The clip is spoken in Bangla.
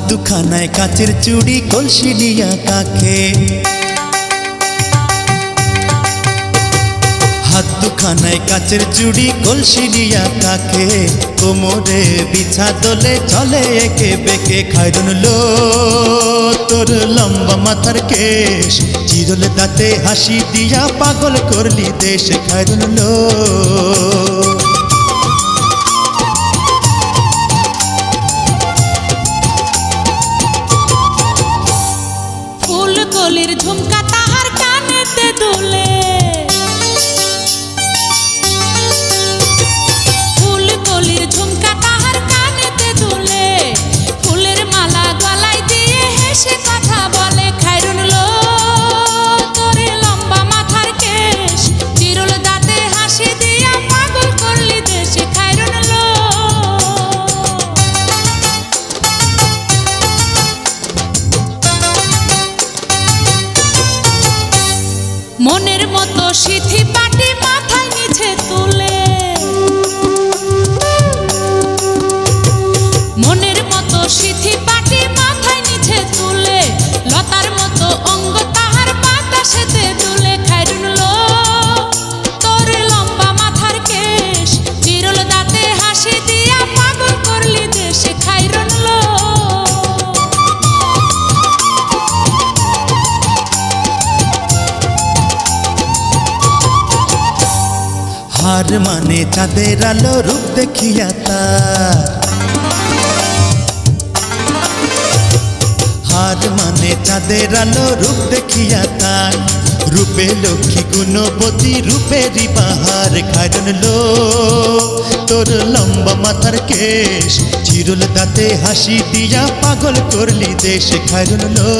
দুখানায় কাচের চুড়ি কলসি নিয়া কাকে, হাত দুখানায় কাচের চুড়ি কলসি নিয়া কাকে, কোমরে বিছা দোলে চলে একে বেঁকে। খায়রুন লো তোর লম্বা মাথার কেশ, চিরল দাঁতে হাসি দিয়া পাগল করলি দেশ। খায়রুন লো ফুলকলির ঝুমকা তাহার কানেতে দুলে, ফুলকলির ঝুমকা তাহার কানেতে দুলে, ফুলের মালা গলায় দিয়ে হেসে কথা বলে। খায়রুন লো তোর লম্বা মাথার কেশ, চিরল দাঁতে হাসি দিয়া পাগল করলি দেশ। খায়রুন লো মনের মতো সিথি পাটি মাথায় নিচে তুলে, মনের মতো সিথি পাটি মাথায় নিচে তুলে, লতার মতো অঙ্গ তাহার বাতাসেতে দুলে। খায়রুন লো তোর লম্বা মাথার কেশ, চিরল দাঁতে হাসি দিয়া পাগল করলি দেশ। খায়রুন লো হার মানে চাঁদের আলো রূপ দেখিয়া তার, হার মানে চাঁদের আলো রূপ দেখিয়া তার, রূপে লক্ষ্মী গুণবতী রূপেরই বাহার। খায়রুন লো তোর লম্বা মাথার কেশ, চিরল দাঁতে হাসি দিয়া পাগল করলি দেশ। খায়রুন লো